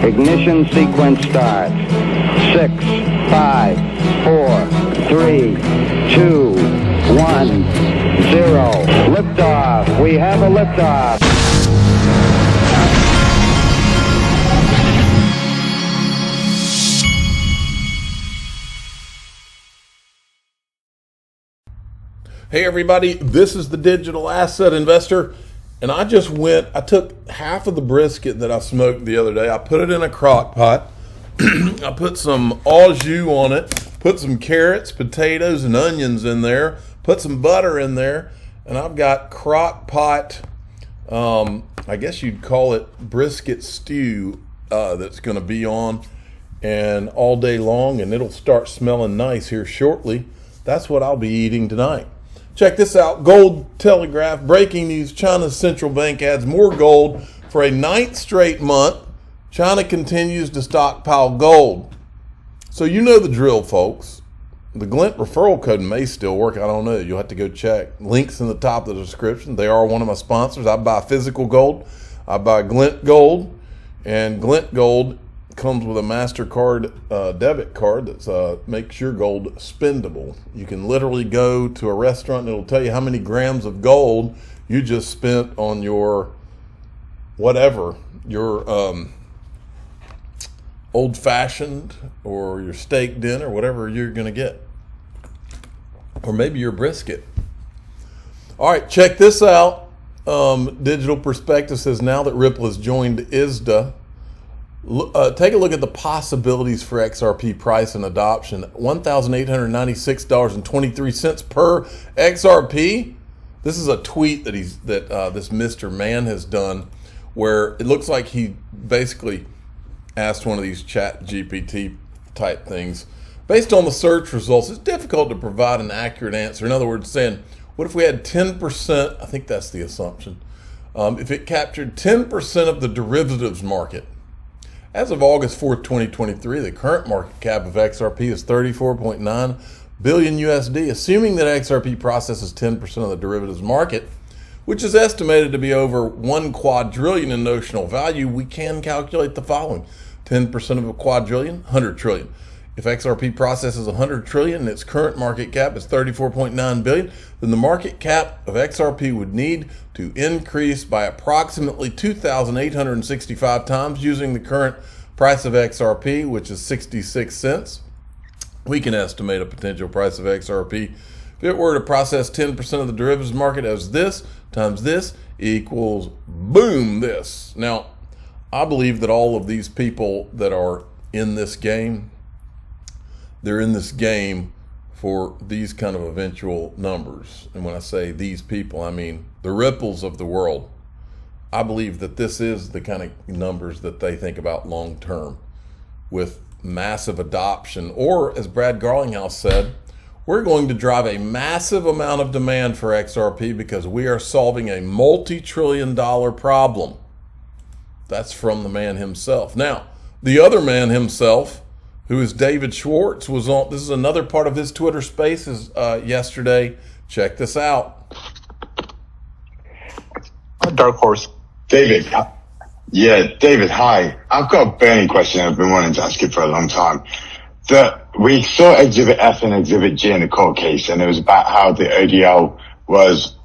Ignition sequence starts. 6, 5, 4, 3, 2, 1, 0. Liftoff. We have a liftoff. Hey everybody, this is the Digital Asset Investor, and I took half of the brisket that I smoked the other day, I put it in a crock pot, I put some au jus on it, put some carrots, potatoes, and onions in there, put some butter in there, and I've got crock pot, I guess you'd call it brisket stew that's going to be on and all day long, and it'll start smelling nice here shortly. That's what I'll be eating tonight. Check this out. Gold Telegraph, breaking news. China's central bank adds more gold for a 9th straight month. China continues to stockpile gold. So you know the drill, folks. The Glint referral code may still work. I don't know. You'll have to go check. Links in the top of the description. They are one of my sponsors. I buy physical gold. I buy Glint Gold. And Glint Gold comes with a MasterCard debit card that makes your gold spendable. You can literally go to a restaurant and it'll tell you how many grams of gold you just spent on your whatever, your old-fashioned or your steak dinner, whatever you're going to get. Or maybe your brisket. All right, check this out. Digital Perspective says now that Ripple has joined ISDA, take a look at the possibilities for XRP price and adoption. $1,896.23 per XRP. This is a tweet that this Mr. Man has done, where it looks like he basically asked one of these chat GPT type things. Based on the search results, it's difficult to provide an accurate answer. In other words, saying, what if we had 10%, I think that's the assumption, if it captured 10% of the derivatives market? As of August 4th, 2023, the current market cap of XRP is 34.9 billion USD. Assuming that XRP processes 10% of the derivatives market, which is estimated to be over 1 quadrillion in notional value, we can calculate the following. 10% of a quadrillion, 100 trillion. If XRP processes 100 trillion and its current market cap is 34.9 billion, then the market cap of XRP would need to increase by approximately 2,865 times using the current price of XRP, which is 66 cents. We can estimate a potential price of XRP if it were to process 10% of the derivatives market as this times this equals boom this. Now, I believe that all of these people that are in this game, they're in this game for these kind of eventual numbers. And when I say these people, I mean the Ripples of the world. I believe that this is the kind of numbers that they think about long term with massive adoption. Or as Brad Garlinghouse said, we're going to drive a massive amount of demand for XRP because we are solving a multi-trillion-dollar problem. That's from the man himself. Now, the other man himself, who is David Schwartz, was on. This is another part of his Twitter Spaces yesterday. Check this out. Dark Horse. David. Yeah, David, hi. I've got a burning question I've been wanting to ask you for a long time. We saw Exhibit F and Exhibit G in the court case, and it was about how the ODL was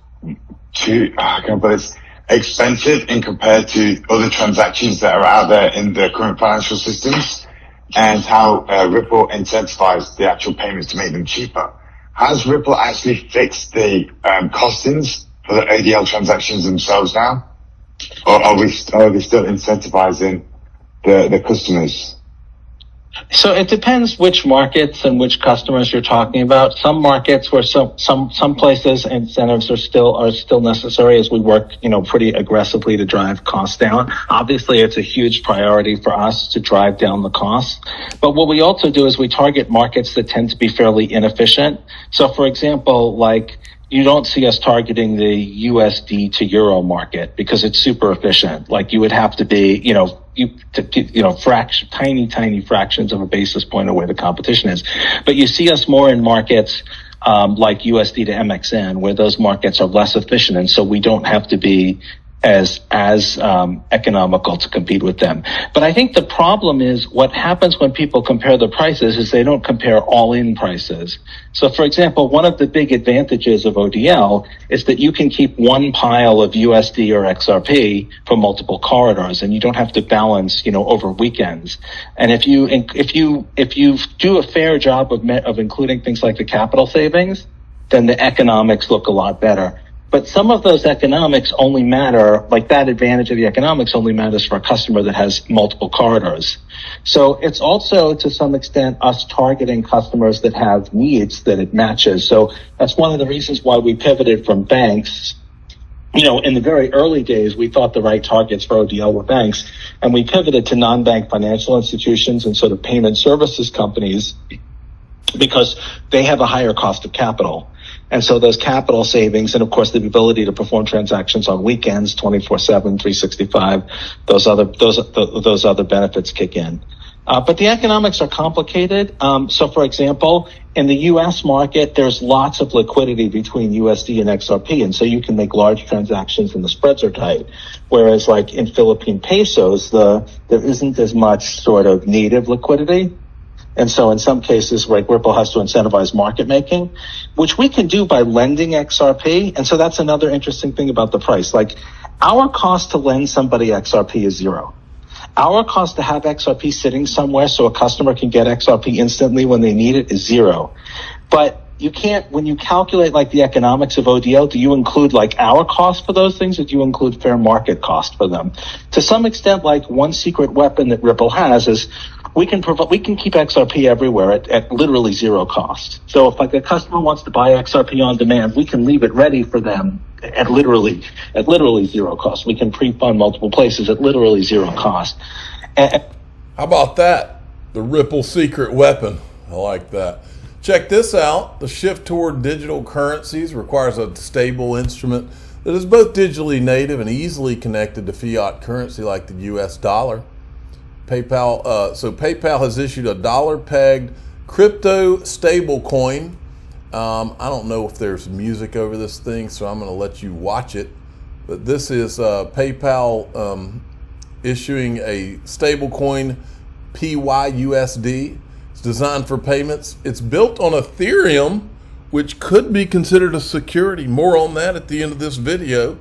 expensive in compared to other transactions that are out there in the current financial systems, and how Ripple incentivized the actual payments to make them cheaper. Has Ripple actually fixed the costings for the ODL transactions themselves now? Or are they still incentivizing the customers? So it depends which markets and which customers you're talking about. Some markets where some places incentives are still necessary as we work, pretty aggressively to drive costs down. Obviously, it's a huge priority for us to drive down the costs. But what we also do is we target markets that tend to be fairly inefficient. So for example, you don't see us targeting the USD to euro market because it's super efficient. You would have to be, tiny fractions of a basis point of where the competition is. But you see us more in markets like USD to MXN, where those markets are less efficient, and so we don't have to be economical to compete with them. But I think the problem is what happens when people compare the prices is they don't compare all-in prices. So, for example, one of the big advantages of ODL is that you can keep one pile of USD or XRP for multiple corridors, and you don't have to balance, over weekends. And if you do a fair job of including things like the capital savings, then the economics look a lot better. But some of those economics only matter, like that advantage of the economics only matters for a customer that has multiple corridors. So it's also, to some extent, us targeting customers that have needs that it matches. So that's one of the reasons why we pivoted from banks. In the very early days, we thought the right targets for ODL were banks, and we pivoted to non-bank financial institutions and sort of payment services companies because they have a higher cost of capital. And so those capital savings and, of course, the ability to perform transactions on weekends, 24/7, 365, those other benefits kick in. But the economics are complicated. So, for example, in the U.S. market, there's lots of liquidity between USD and XRP, and so you can make large transactions and the spreads are tight. Whereas, like in Philippine pesos, there isn't as much sort of native liquidity. And so in some cases, like Ripple has to incentivize market making, which we can do by lending XRP. And so that's another interesting thing about the price. Like our cost to lend somebody XRP is zero. Our cost to have XRP sitting somewhere so a customer can get XRP instantly when they need it is zero. But you can't, when you calculate like the economics of ODL, do you include like our cost for those things, or do you include fair market cost for them? To some extent, like one secret weapon that Ripple has is we can keep XRP everywhere at literally zero cost. So if like a customer wants to buy XRP on demand, we can leave it ready for them at literally zero cost. We can pre-fund multiple places at literally zero cost. How about that? The Ripple secret weapon. I like that. Check this out. The shift toward digital currencies requires a stable instrument that is both digitally native and easily connected to fiat currency like the US dollar. PayPal has issued a dollar-pegged crypto stablecoin. I don't know if there's music over this thing, so I'm going to let you watch it. But this is PayPal issuing a stablecoin PYUSD. It's designed for payments. It's built on Ethereum, which could be considered a security. More on that at the end of this video.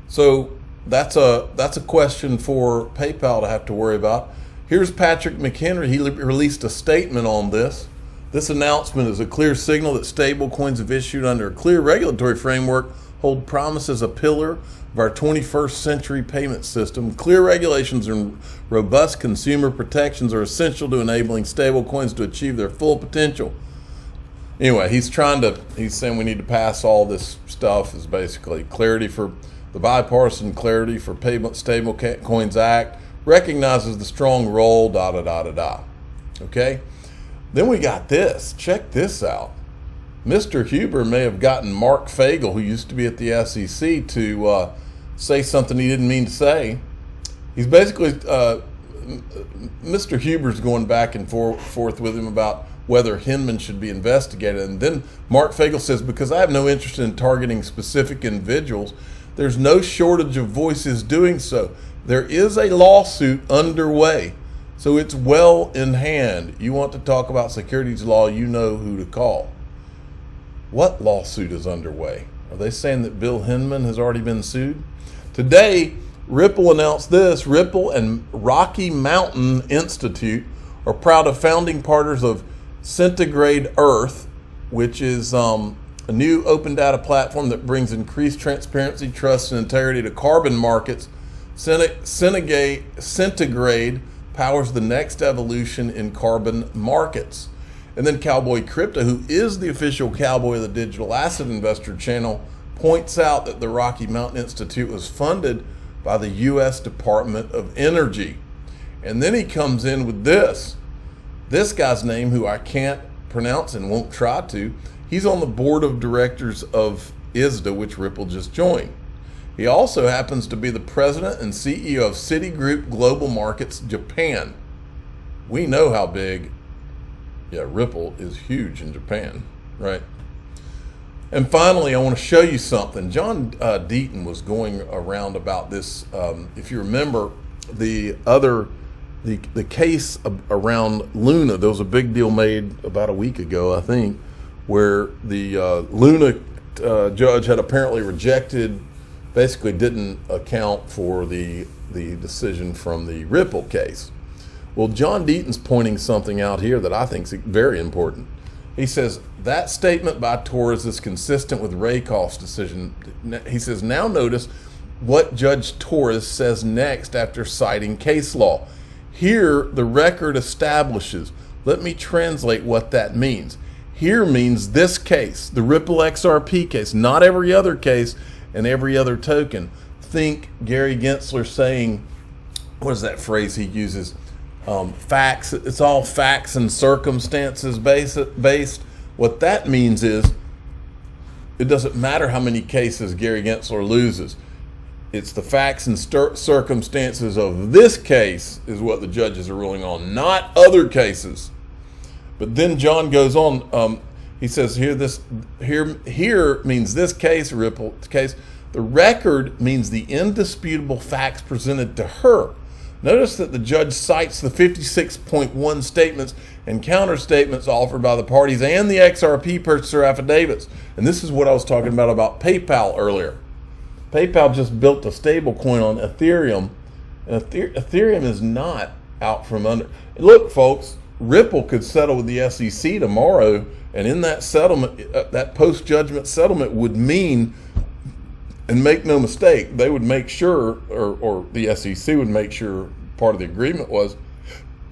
So that's a question for PayPal to have to worry about. Here's Patrick McHenry. He released a statement on this. This announcement is a clear signal that stablecoins have issued under a clear regulatory framework hold promise as a pillar of our 21st century payment system. Clear regulations and robust consumer protections are essential to enabling stablecoins to achieve their full potential. Anyway, he's saying we need to pass all this stuff. Is basically clarity for the bipartisan clarity for Payment Stablecoins Act, recognizes the strong role, Okay? Then we got this. Check this out. Mr. Huber may have gotten Mark Fagel, who used to be at the SEC, to say something he didn't mean to say. He's basically, Mr. Huber's going back and forth with him about whether Hinman should be investigated. And then Mark Fagel says, because I have no interest in targeting specific individuals, there's no shortage of voices doing so. There is a lawsuit underway, so it's well in hand. You want to talk about securities law, you know who to call. What lawsuit is underway? Are they saying that Bill Hinman has already been sued? Today, Ripple announced this. Ripple and Rocky Mountain Institute are proud of founding partners of Centigrade Earth, which is a new open data platform that brings increased transparency, trust, and integrity to carbon markets. Centigrade powers the next evolution in carbon markets. And then Cowboy Crypto, who is the official cowboy of the digital asset investor channel, points out that the Rocky Mountain Institute was funded by the U.S. Department of Energy. And then he comes in with this. This guy's name, who I can't pronounce and won't try to, he's on the board of directors of ISDA, which Ripple just joined. He also happens to be the president and CEO of Citigroup Global Markets Japan. We know how big, Ripple is huge in Japan, right? And finally, I want to show you something. John Deaton was going around about this. If you remember, the case around Luna, there was a big deal made about a week ago, I think, where the Luna judge had apparently rejected, basically didn't account for the decision from the Ripple case. Well, John Deaton's pointing something out here that I think is very important. He says, that statement by Torres is consistent with Rakoff's decision. He says, now notice what Judge Torres says next after citing case law. Here, the record establishes. Let me translate what that means. Here means this case, the Ripple XRP case, not every other case and every other token. Think Gary Gensler saying, what is that phrase he uses? Facts. It's all facts and circumstances based. What that means is it doesn't matter how many cases Gary Gensler loses. It's the facts and circumstances of this case is what the judges are ruling on, not other cases. But then John goes on. He says here means this case, Ripple case. The record means the indisputable facts presented to her. Notice that the judge cites the 56.1 statements and counter statements offered by the parties and the XRP purchaser affidavits. And this is what I was talking about PayPal earlier. PayPal just built a stablecoin on Ethereum, and Ethereum is not out from under. Look, folks, Ripple could settle with the SEC tomorrow, and in that settlement, that post-judgment settlement would mean, and make no mistake, they would make sure, or the SEC would make sure, part of the agreement was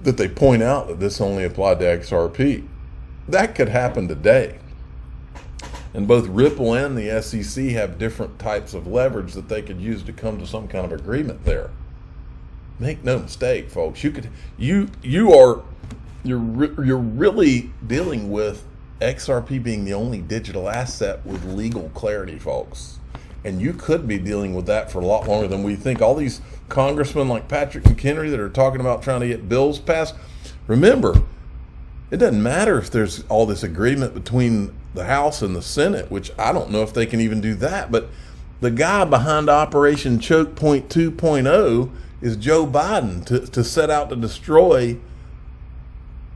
that they point out that this only applied to XRP. That could happen today. And both Ripple and the SEC have different types of leverage that they could use to come to some kind of agreement there. Make no mistake, folks. You're really dealing with XRP being the only digital asset with legal clarity, folks. And you could be dealing with that for a lot longer than we think. All these congressmen like Patrick McHenry that are talking about trying to get bills passed, remember, it doesn't matter if there's all this agreement between the House and the Senate, which I don't know if they can even do that, but the guy behind Operation Choke Point 2.0 is Joe Biden to set out to destroy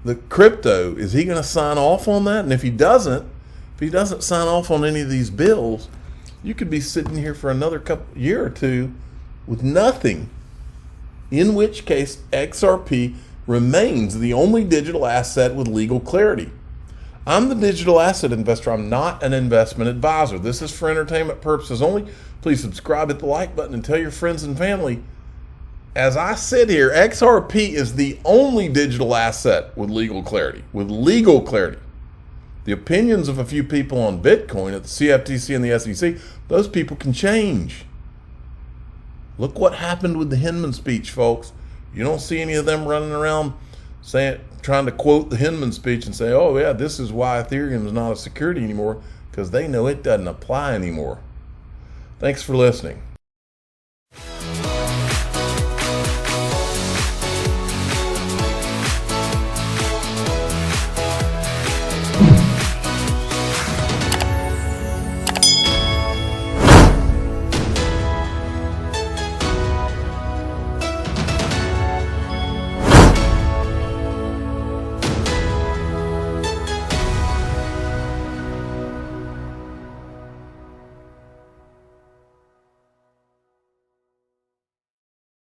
the crypto. Is he going to sign off on that? And if he doesn't sign off on any of these bills, you could be sitting here for another year or two with nothing, in which case XRP remains the only digital asset with legal clarity. I'm the digital asset investor. I'm not an investment advisor. This is for entertainment purposes only. Please subscribe, hit the like button, and tell your friends and family. As I sit here, XRP is the only digital asset with legal clarity. With legal clarity. The opinions of a few people on Bitcoin at the CFTC and the SEC, those people can change. Look what happened with the Hinman speech, folks. You don't see any of them running around trying to quote the Hinman speech and say, oh yeah, this is why Ethereum is not a security anymore, because they know it doesn't apply anymore. Thanks for listening.